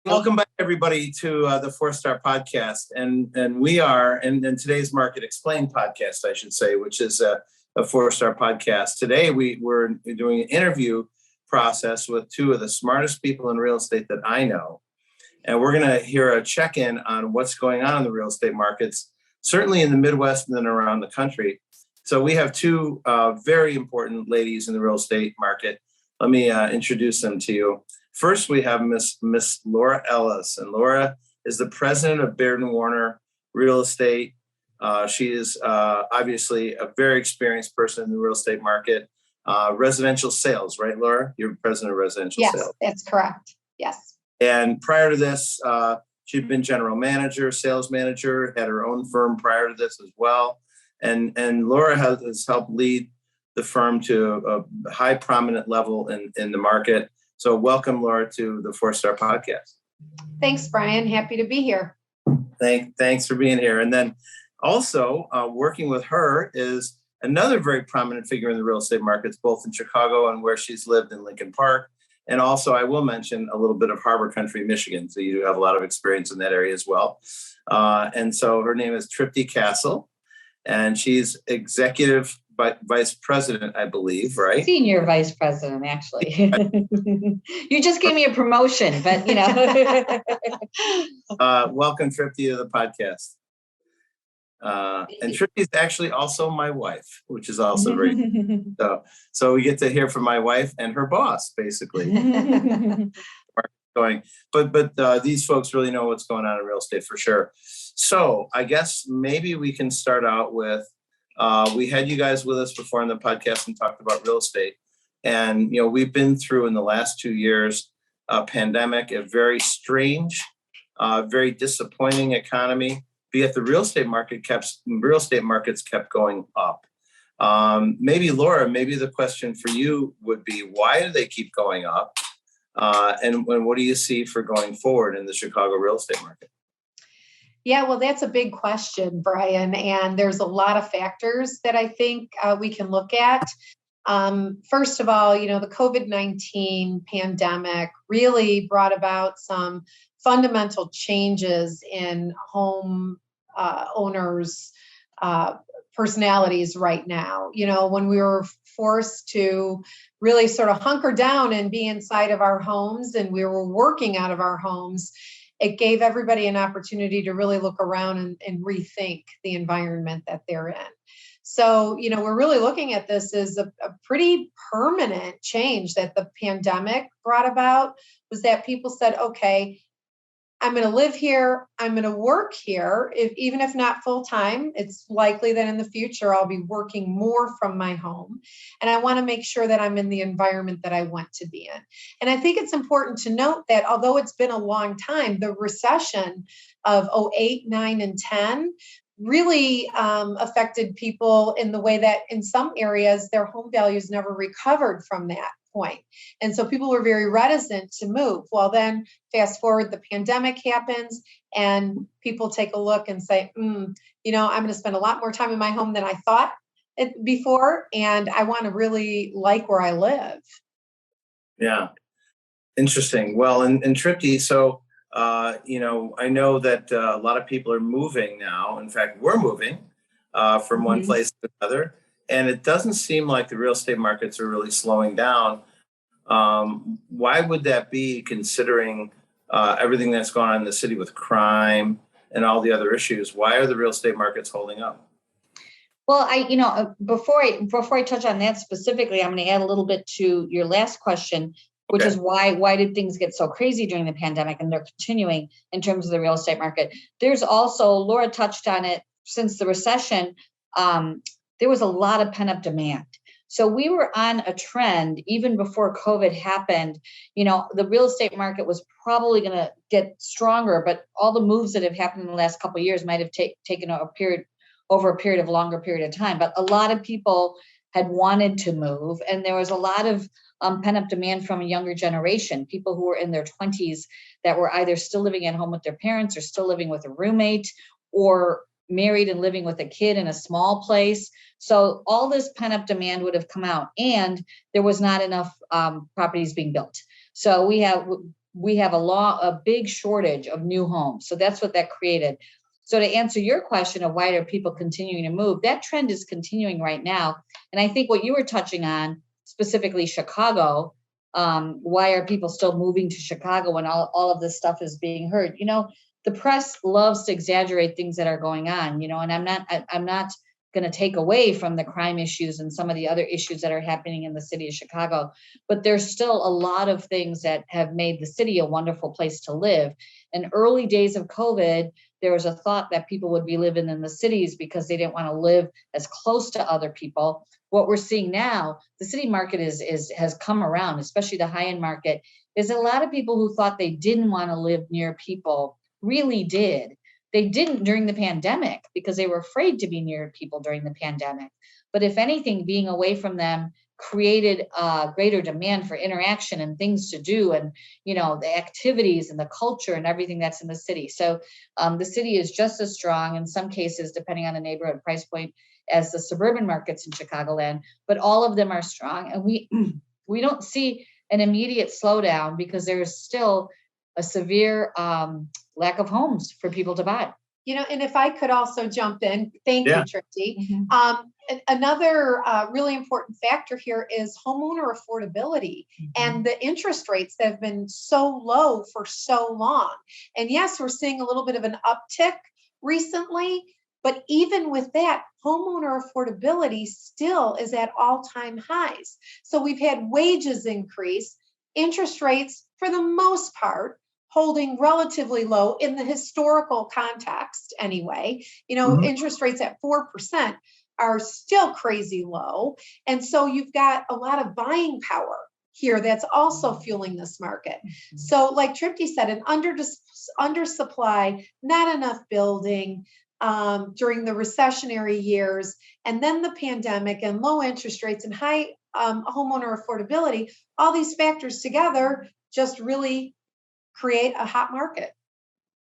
Welcome back, everybody, to the 4-Star Podcast. And we are, and today's Market Explained podcast, I should say, which is a 4-Star Podcast. Today, we're doing an interview process with two of the smartest people in real estate that I know. And we're going to hear a check-in on what's going on in the real estate markets, certainly in the Midwest and then around the country. So we have two very important ladies in the real estate market. Let me introduce them to you. First, we have Miss Laura Ellis, and Laura is the president of Baird and Warner Real Estate. She is obviously a very experienced person in the real estate market. Residential sales, right, Laura? You're president of residential sales. Yes, that's correct. Yes. And prior to this, she'd been general manager, sales manager, had her own firm prior to this as well. And Laura has helped lead the firm to a high prominent level in the market. So welcome, Laura, to the 4-Star Podcast. Thanks, Brian. Happy to be here. Thanks for being here. And then also working with her is another very prominent figure in the real estate markets, both in Chicago and where she's lived in Lincoln Park. And also, I will mention a little bit of Harbor Country, Michigan. So you do have a lot of experience in that area as well. And so her name is Tripti Kasal, and she's executive vice president, I believe, right? Senior vice president, actually. You just gave me a promotion, but you know. Welcome, Tripti, to the podcast. And Tripti is actually also my wife, which is also very so we get to hear from my wife and her boss, basically. But these folks really know what's going on in real estate for sure. So I guess maybe we can start out with. We had you guys with us before on the podcast and talked about real estate. And, you know, we've been through in the last 2 years, a pandemic, a very strange, very disappointing economy. But yet the real estate markets kept going up. Maybe Laura, maybe the question for you would be, why do they keep going up? And what do you see for going forward in the Chicago real estate market? Yeah, well, that's a big question, Brian. And there's a lot of factors that I think we can look at. First of all, you know, the COVID-19 pandemic really brought about some fundamental changes in home owners' personalities right now. You know, when we were forced to really sort of hunker down and be inside of our homes, and we were working out of our homes, it gave everybody an opportunity to really look around and rethink the environment that they're in. So, you know, we're really looking at this as a pretty permanent change that the pandemic brought about, was that people said, okay, I'm going to live here, I'm going to work here, even if not full time. It's likely that in the future I'll be working more from my home. And I want to make sure that I'm in the environment that I want to be in. And I think it's important to note that although it's been a long time, the recession of 08, 9, and 10 really affected people in the way that in some areas their home values never recovered from that point. And so people were very reticent to move. Well, then fast forward, the pandemic happens and people take a look and say, you know, I'm going to spend a lot more time in my home than I thought before. And I want to really like where I live. Yeah. Interesting. Well, and Tripti, so, you know, I know that a lot of people are moving now. In fact, we're moving from one place to another. And it doesn't seem like the real estate markets are really slowing down. Why would that be, considering everything that's going on in the city with crime and all the other issues? Why are the real estate markets holding up? Well, before I touch on that specifically, I'm going to add a little bit to your last question, which is why did things get so crazy during the pandemic, and they're continuing in terms of the real estate market. There's also, Laura touched on it, since the recession, there was a lot of pent-up demand. So we were on a trend even before COVID happened. You know, the real estate market was probably going to get stronger, but all the moves that have happened in the last couple of years might have taken over a longer period of time. But a lot of people had wanted to move, and there was a lot of pent-up demand from a younger generation, people who were in their 20s that were either still living at home with their parents or still living with a roommate, or married and living with a kid in a small place. So all this pent-up demand would have come out, and there was not enough properties being built. So we have a big shortage of new homes. So that's what that created. So to answer your question of why are people continuing to move, that trend is continuing right now. And I think what you were touching on, specifically Chicago, why are people still moving to Chicago when all of this stuff is being heard? The press loves to exaggerate things that are going on, and I'm not going to take away from the crime issues and some of the other issues that are happening in the city of Chicago, but there's still a lot of things that have made the city a wonderful place to live. In early days of COVID, there was a thought that people would be living in the cities because they didn't want to live as close to other people. What we're seeing now, the city market has come around, especially the high-end market, is a lot of people who thought they didn't want to live near people really did. They didn't during the pandemic because they were afraid to be near people during the pandemic. But if anything, being away from them created a greater demand for interaction and things to do, and the activities and the culture and everything that's in the city. So the city is just as strong in some cases, depending on the neighborhood price point, as the suburban markets in Chicagoland. But all of them are strong, and we don't see an immediate slowdown because there is still a severe lack of homes for people to buy. And if I could also jump in, thank you, Tripti. Another really important factor here is homeowner affordability and the interest rates that have been so low for so long. And yes, we're seeing a little bit of an uptick recently, but even with that, homeowner affordability still is at all-time highs. So we've had wages increase, interest rates for the most part holding relatively low in the historical context anyway. Interest rates at 4% are still crazy low. And so you've got a lot of buying power here that's also fueling this market. So like Tripti said, an undersupply, not enough building during the recessionary years, and then the pandemic and low interest rates and high homeowner affordability, all these factors together just really create a hot market.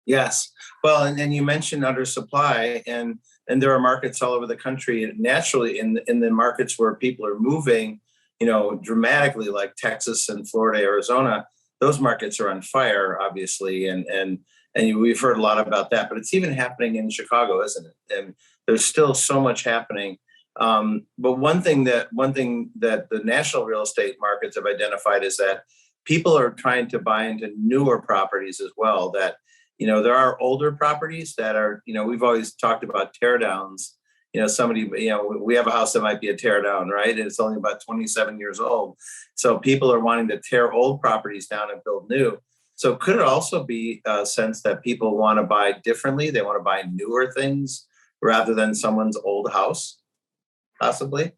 Yes. Well, and you mentioned undersupply, and there are markets all over the country. Naturally, in the markets where people are moving, dramatically, like Texas and Florida, Arizona, those markets are on fire, obviously, and we've heard a lot about that. But it's even happening in Chicago, isn't it? And there's still so much happening. But one thing that the national real estate markets have identified is that people are trying to buy into newer properties as well. That, there are older properties that are, we've always talked about tear downs. We have a house that might be a tear down, right? And it's only about 27 years old. So people are wanting to tear old properties down and build new. So could it also be a sense that people want to buy differently? They want to buy newer things rather than someone's old house, possibly?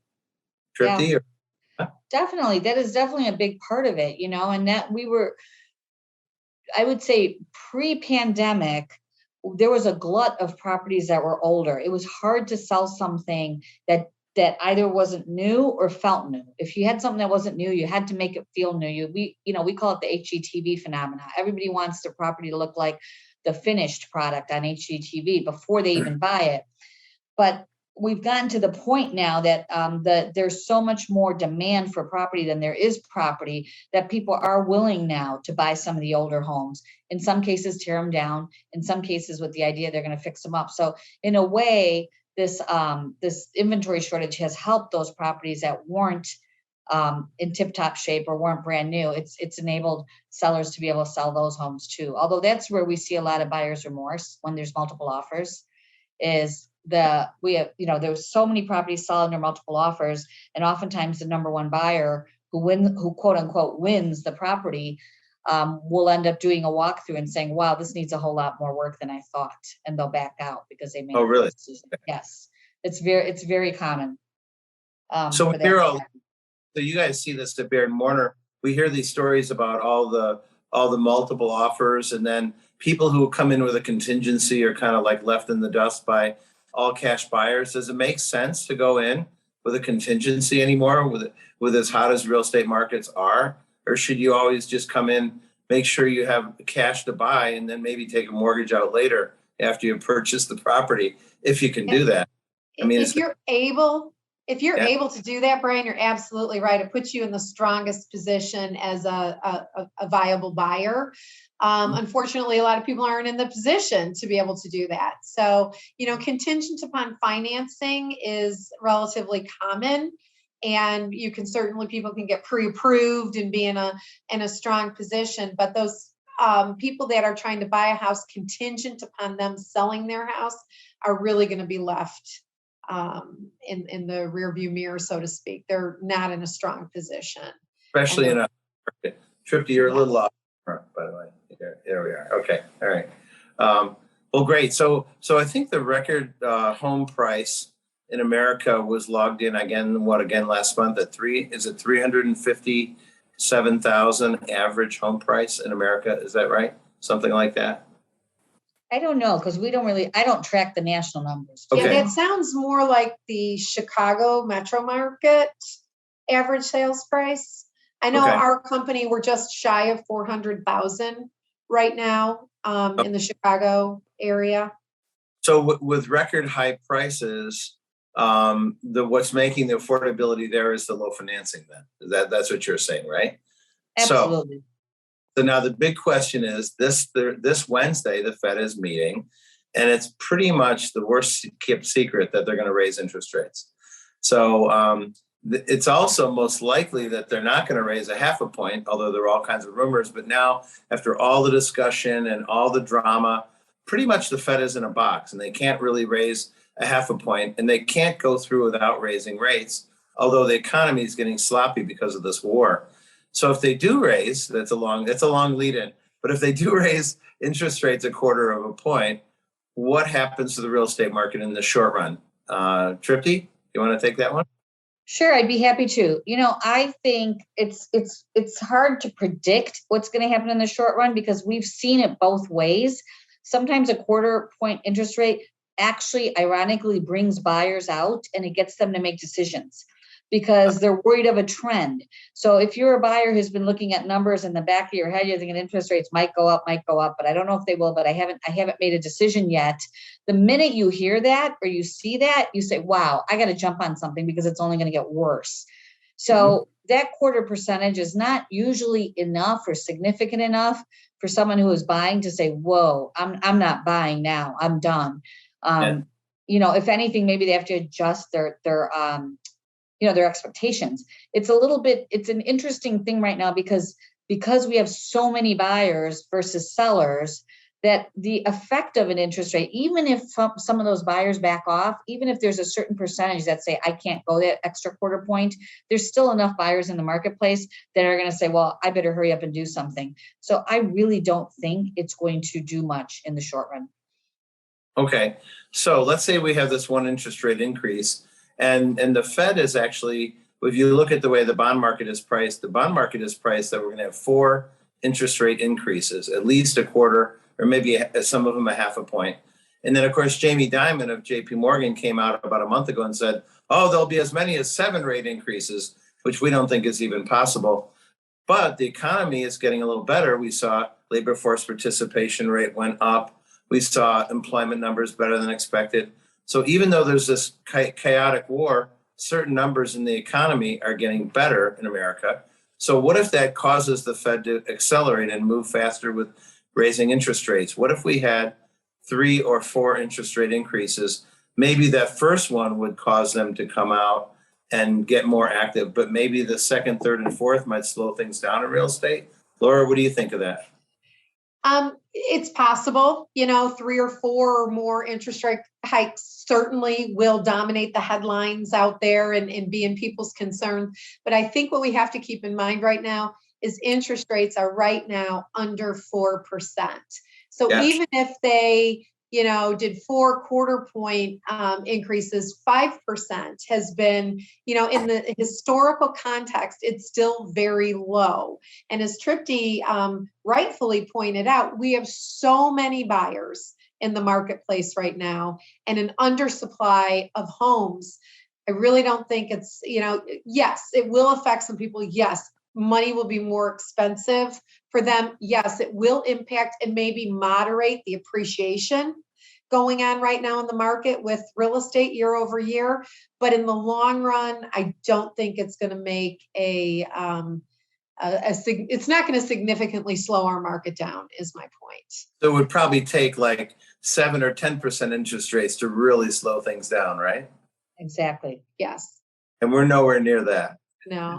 Tripti? Yeah. Definitely. That is definitely a big part of it, and that I would say pre-pandemic, there was a glut of properties that were older. It was hard to sell something that either wasn't new or felt new. If you had something that wasn't new, you had to make it feel new. We call it the HGTV phenomena. Everybody wants their property to look like the finished product on HGTV before they even buy it. But we've gotten to the point now that there's so much more demand for property than there is property, that people are willing now to buy some of the older homes. In some cases, tear them down. In some cases, with the idea they're going to fix them up. So in a way, this inventory shortage has helped those properties that weren't in tip-top shape or weren't brand new. It's enabled sellers to be able to sell those homes too. Although that's where we see a lot of buyer's remorse when there's multiple offers. There's so many properties sold under multiple offers, and oftentimes the number one buyer who quote unquote wins the property will end up doing a walkthrough and saying, wow, this needs a whole lot more work than I thought, and they'll back out because they made Oh, really? Yes, it's very common. So you guys see this at Baird and Warner. We hear these stories about all the multiple offers, and then people who come in with a contingency are kind of like left in the dust by all cash buyers. Does it make sense to go in with a contingency anymore with as hot as real estate markets are? Or should you always just come in, make sure you have cash to buy, and then maybe take a mortgage out later after you purchase the property, if you can do that? If If you're Yeah. able to do that, Brian, you're absolutely right. It puts you in the strongest position as a viable buyer. Unfortunately, a lot of people aren't in the position to be able to do that. So, contingent upon financing is relatively common. And you can certainly, people can get pre-approved and be in a strong position. But those people that are trying to buy a house contingent upon them selling their house are really going to be left in the rear view mirror, so to speak. They're not in a strong position. Especially in a market. Tripti, you're a little off, by the way. There we are. Okay. All right. Well, great. So I think the record home price in America was logged in again last month at 357,000 average home price in America. Is that right? Something like that? I don't know, because I don't track the national numbers. Okay. Yeah, that sounds more like the Chicago metro market average sales price. I know our company, we're just shy of 400,000 right now in the Chicago area. So with record high prices, what's making the affordability there is the low financing then. That's what you're saying, right? Absolutely. So now the big question is this Wednesday, the Fed is meeting, and it's pretty much the worst kept secret that they're going to raise interest rates. So it's also most likely that they're not going to raise a half a point, although there are all kinds of rumors. But now, after all the discussion and all the drama, pretty much the Fed is in a box, and they can't really raise a half a point, and they can't go through without raising rates, although the economy is getting sloppy because of this war. So if they do raise, that's a long lead in, but if they do raise interest rates a quarter of a point, what happens to the real estate market in the short run? Tripti, you want to take that one? Sure, I'd be happy to. I think it's hard to predict what's going to happen in the short run, because we've seen it both ways. Sometimes a quarter point interest rate actually ironically brings buyers out, and it gets them to make decisions because they're worried of a trend. So if you're a buyer who's been looking at numbers in the back of your head, you're thinking interest rates might go up, but I don't know if they will, but I haven't made a decision yet. The minute you hear that or you see that, you say, wow, I got to jump on something because it's only going to get worse. So that quarter percentage is not usually enough or significant enough for someone who is buying to say, whoa, I'm not buying now, I'm done. If anything, maybe they have to adjust their expectations. It's an interesting thing right now because we have so many buyers versus sellers, that the effect of an interest rate, even if some of those buyers back off, even if there's a certain percentage that say, I can't go that extra quarter point, there's still enough buyers in the marketplace that are going to say, well, I better hurry up and do something. So I really don't think it's going to do much in the short run. Okay. So let's say we have this one interest rate increase, and the Fed is actually, if you look at the way the bond market is priced, that we're going to have 4 interest rate increases, at least a quarter, or maybe some of them a half a point. And then, of course, Jamie Dimon of JP Morgan came out about a month ago and said, oh, there'll be as many as 7 rate increases, which we don't think is even possible. But the economy is getting a little better. We saw labor force participation rate went up. We saw employment numbers better than expected. So even though there's this chaotic war, certain numbers in the economy are getting better in America. So what if that causes the Fed to accelerate and move faster with raising interest rates? What if we had 3 or 4 interest rate increases? Maybe that first one would cause them to come out and get more active, but maybe the second, third, and fourth might slow things down in real estate. Laura, what do you think of that? It's possible, 3 or 4 or more interest rate hikes certainly will dominate the headlines out there and be in people's concern. But I think what we have to keep in mind right now is interest rates are right now under 4%. So even if they, did 4 quarter point increases, 5% has been, in the historical context, it's still very low. And as Tripti rightfully pointed out, we have so many buyers in the marketplace right now and an undersupply of homes. I really don't think it's, yes, it will affect some people. Yes, money will be more expensive for them. Yes, it will impact and maybe moderate the appreciation going on right now in the market with real estate year over year. But in the long run, I don't think it's going to make it's not going to significantly slow our market down, is my point. So it would probably take like 7 or 10% interest rates to really slow things down, right? Exactly. Yes. And we're nowhere near that. No.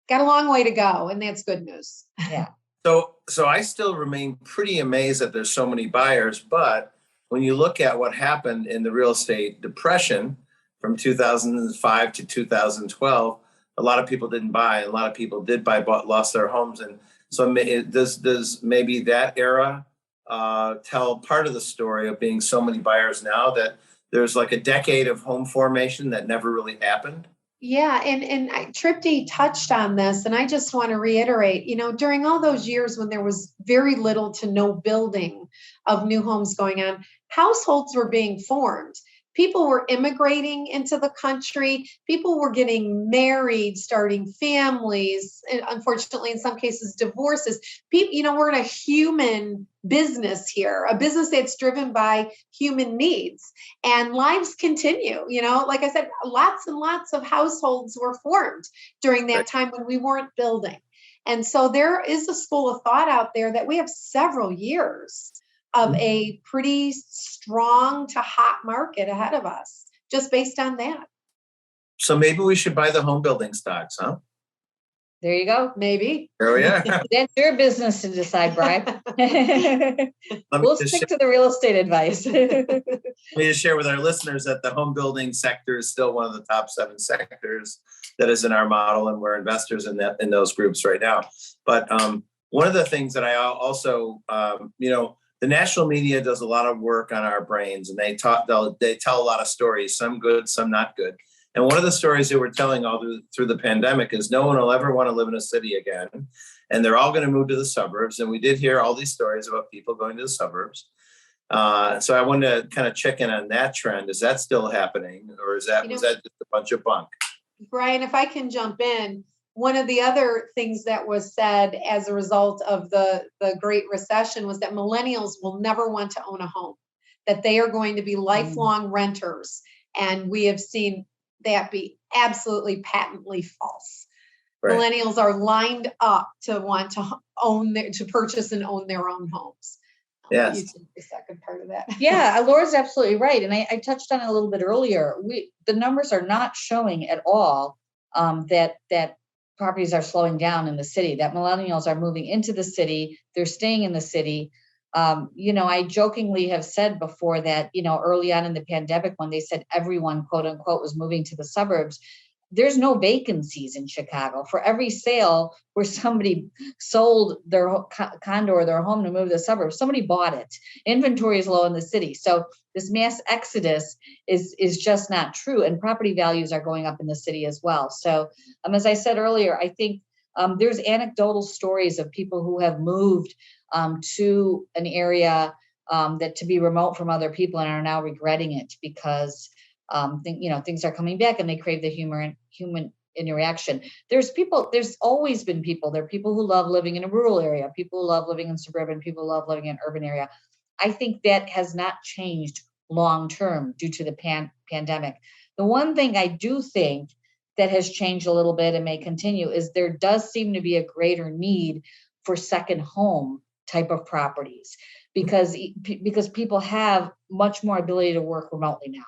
Got a long way to go, and that's good news. Yeah. So I still remain pretty amazed that there's so many buyers, but when you look at what happened in the real estate depression from 2005 to 2012, a lot of people didn't buy. A lot of people did buy, but lost their homes. And so does maybe that era tell part of the story of being so many buyers now, that there's like a decade of home formation that never really happened? Yeah, and Tripti touched on this, and I just want to reiterate, during all those years when there was very little to no building of new homes going on, households were being formed. People were immigrating into the country. People were getting married, starting families, and unfortunately, in some cases, divorces. People, we're in a human business here, a business that's driven by human needs, and lives continue. Like I said, lots and lots of households were formed during that time when we weren't building. And so there is a school of thought out there that we have several years of a pretty strong to hot market ahead of us, just based on that. So maybe we should buy the home building stocks, huh? There you go. Maybe. There we are. That's your business to decide, Brian. We'll stick to the real estate advice. Let me just share with our listeners that the home building sector is still one of the top 7 sectors that is in our model, and we're investors in those groups right now. But one of the things that I also, the national media does a lot of work on our brains, and they tell a lot of stories, some good, some not good. And one of the stories they were telling all through the pandemic is no one will ever want to live in a city again, and they're all going to move to the suburbs. And we did hear all these stories about people going to the suburbs. So I wanted to kind of check in on that trend. Is that still happening, or was that just a bunch of bunk? Brian, if I can jump in, one of the other things that was said as a result of the Great Recession was that millennials will never want to own a home, that they are going to be lifelong renters. And we have seen that be absolutely patently false. Right. Millennials are lined up to want to to purchase and own their own homes. Yes. You take the second part of that. Yeah, Laura's absolutely right. And I touched on it a little bit earlier. The numbers are not showing at all that properties are slowing down in the city, that millennials are moving into the city, they're staying in the city. I jokingly have said before that, early on in the pandemic, when they said everyone, quote unquote, was moving to the suburbs, there's no vacancies in Chicago. For every sale where somebody sold their condo or their home to move to the suburbs, somebody bought it. Inventory is low in the city. So this mass exodus is just not true. And property values are going up in the city as well. So as I said earlier, I think there's anecdotal stories of people who have moved to an area that to be remote from other people and are now regretting it because things are coming back and they crave the human interaction. There's always been people. There are people who love living in a rural area, people who love living in suburban, people who love living in an urban area. I think that has not changed long term due to the pandemic. The one thing I do think that has changed a little bit and may continue is there does seem to be a greater need for second home type of properties because people have much more ability to work remotely now.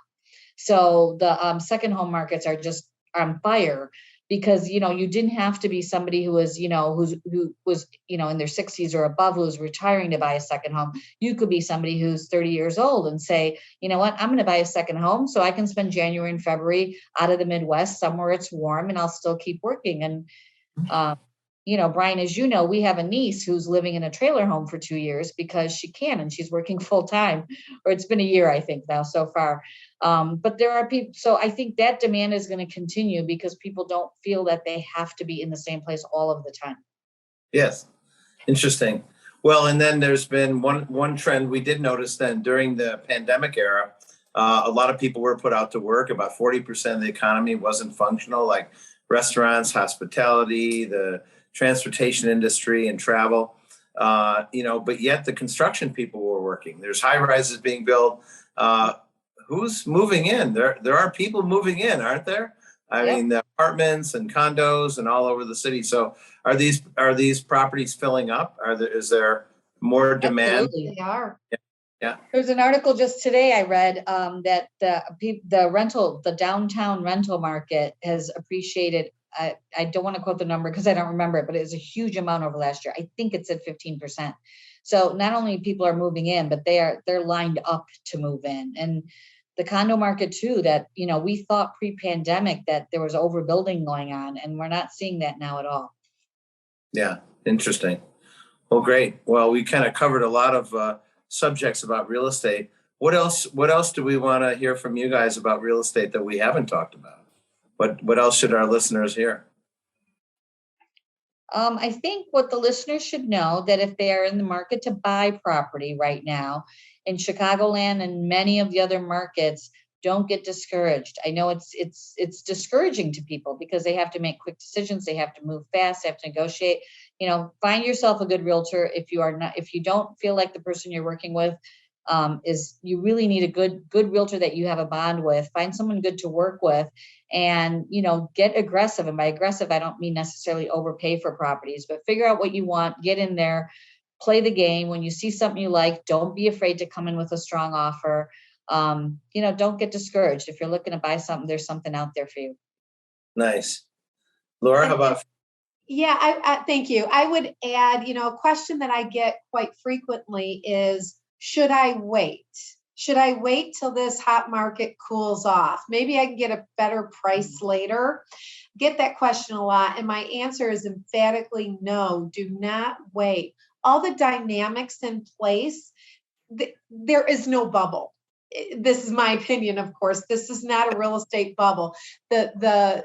So the second home markets are just on fire because, you didn't have to be somebody who was, who was, in their 60s or above, who was retiring to buy a second home. You could be somebody who's 30 years old and say, you know what, I'm going to buy a second home so I can spend January and February out of the Midwest somewhere it's warm and I'll still keep working. And, Brian, as you know, we have a niece who's living in a trailer home for 2 years because she can, and she's working full time, or it's been a year, I think now so far. But there are people, so I think that demand is going to continue because people don't feel that they have to be in the same place all of the time. Yes. Interesting. Well, and then there's been one trend we did notice then during the pandemic era, a lot of people were put out to work. About 40% of the economy wasn't functional, like restaurants, hospitality, the transportation industry and travel. but yet the construction people were working. There's high rises being built. Who's moving in? There are people moving in, aren't there? I mean, the apartments and condos and all over the city. So are these properties filling up? Is there more demand? Absolutely. They are. Yeah. There's an article just today I read that the downtown rental market has appreciated. I don't want to quote the number because I don't remember it, but it was a huge amount over last year. I think it's at 15%. So not only people are moving in, but they're lined up to move in. And the condo market too, that, we thought pre-pandemic that there was overbuilding going on, and we're not seeing that now at all. Yeah. Interesting. Well, great. Well, we kind of covered a lot of subjects about real estate. What else do we want to hear from you guys about real estate that we haven't talked about? What else should our listeners hear? I think what the listeners should know, that if they are in the market to buy property right now in Chicagoland and many of the other markets, don't get discouraged. I know it's discouraging to people because they have to make quick decisions. They have to move fast. They have to negotiate. Find yourself a good realtor. If you don't feel like the person you're working with you really need a good realtor that you have a bond with. Find someone good to work with, and get aggressive. And by aggressive, I don't mean necessarily overpay for properties, but figure out what you want, get in there, play the game. When you see something you like, don't be afraid to come in with a strong offer. Don't get discouraged. If you're looking to buy something, there's something out there for you. Nice. Laura, how about? Yeah, I thank you. I would add, a question that I get quite frequently is, should I wait? Should I wait till this hot market cools off? Maybe I can get a better price later. Get that question a lot. And my answer is emphatically no, do not wait. All the dynamics in place, there is no bubble. This is my opinion, of course. This is not a real estate bubble. The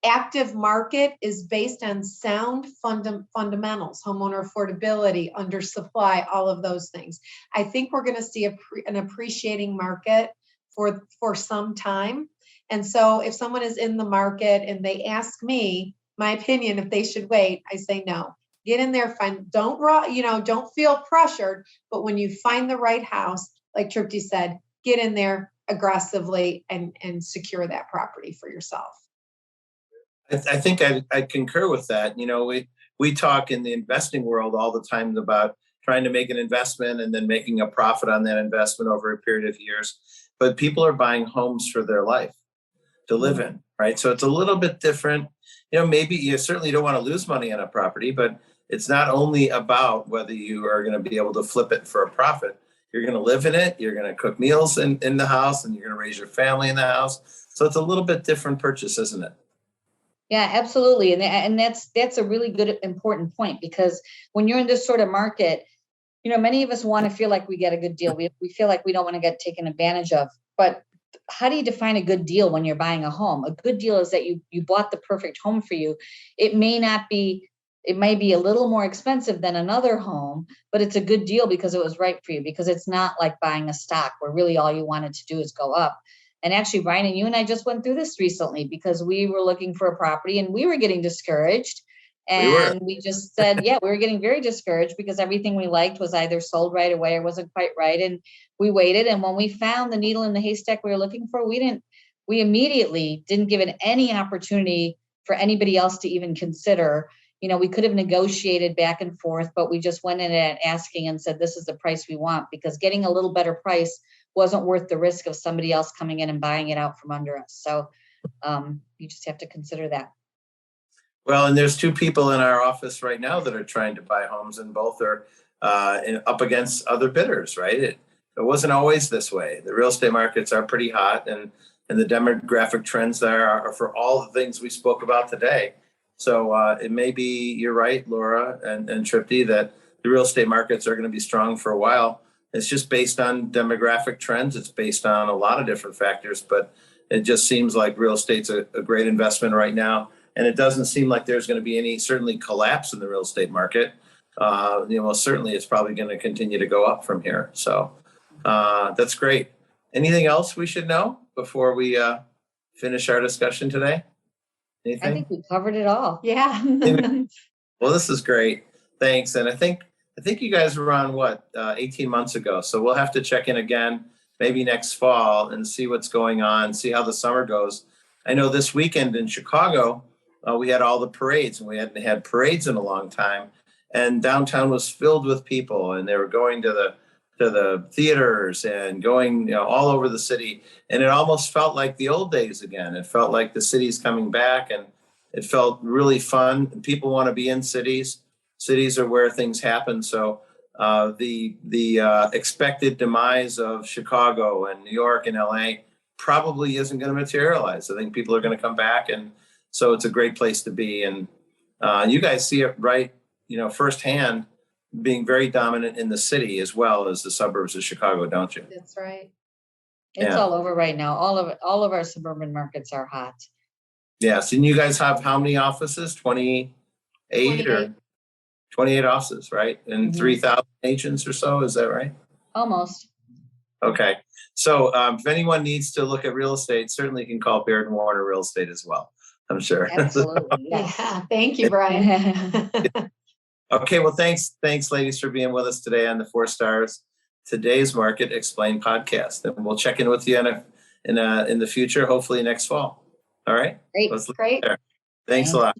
active market is based on sound fundamentals, homeowner affordability, undersupply, all of those things. I think we're going to see an appreciating market for some time. And so if someone is in the market and they ask me my opinion if they should wait, I say no. Get in there, don't feel pressured, but when you find the right house, like Tripti said, get in there aggressively and secure that property for yourself. I think I concur with that. We talk in the investing world all the time about trying to make an investment and then making a profit on that investment over a period of years. But people are buying homes for their life to live in, right? So it's a little bit different. Maybe you certainly don't want to lose money on a property, but it's not only about whether you are going to be able to flip it for a profit. You're going to live in it. You're going to cook meals in the house, and you're going to raise your family in the house. So it's a little bit different purchase, isn't it? Yeah, absolutely. And that's a really good, important point, because when you're in this sort of market, many of us want to feel like we get a good deal. We feel like we don't want to get taken advantage of. But how do you define a good deal when you're buying a home? A good deal is that you bought the perfect home for you. It may be a little more expensive than another home, but it's a good deal because it was right for you, because it's not like buying a stock where really all you wanted to do is go up. And actually, Brian and you and I just went through this recently because we were looking for a property and we were getting discouraged. And we just said, we were getting very discouraged because everything we liked was either sold right away or wasn't quite right. And we waited. And when we found the needle in the haystack we were looking for, we immediately didn't give it any opportunity for anybody else to even consider. We could have negotiated back and forth, but we just went in and asking and said, this is the price we want, because getting a little better price wasn't worth the risk of somebody else coming in and buying it out from under us. So you just have to consider that. Well, and there's two people in our office right now that are trying to buy homes, and both are up against other bidders, right? It wasn't always this way. The real estate markets are pretty hot, and the demographic trends there are for all the things we spoke about today. So it may be, you're right, Laura and Tripti, that the real estate markets are going to be strong for a while. It's just based on demographic trends. It's based on a lot of different factors, but it just seems like real estate's a great investment right now. And it doesn't seem like there's going to be any certainly collapse in the real estate market. Certainly it's probably going to continue to go up from here. So that's great. Anything else we should know before we finish our discussion today? Anything? I think we covered it all. Yeah. Well, this is great. Thanks. And I think you guys were on 18 months ago. So we'll have to check in again, maybe next fall, and see what's going on, see how the summer goes. I know this weekend in Chicago, we had all the parades, and we hadn't had parades in a long time. And downtown was filled with people, and they were going to the theaters and going all over the city. And it almost felt like the old days again. It felt like the city's coming back, and it felt really fun. People want to be in cities. Cities are where things happen. So the expected demise of Chicago and New York and LA probably isn't going to materialize. I think people are going to come back, and so it's a great place to be. And you guys see it right, firsthand, being very dominant in the city as well as the suburbs of Chicago, don't you? That's right. It's all over right now. All of our suburban markets are hot. Yes. And you guys have how many offices? 28 or 28 offices, right? And 3,000 agents or so. Is that right? Almost. Okay. So if anyone needs to look at real estate, certainly you can call Baird and Warner Real Estate as well, I'm sure. Absolutely. Yes. Yeah. Thank you, Brian. Okay. Well, thanks, ladies, for being with us today on the 4 Stars Today's Market Explained podcast. And we'll check in with you in the future, hopefully next fall. All right. Great. Let's leave it Great. there. Thanks a lot.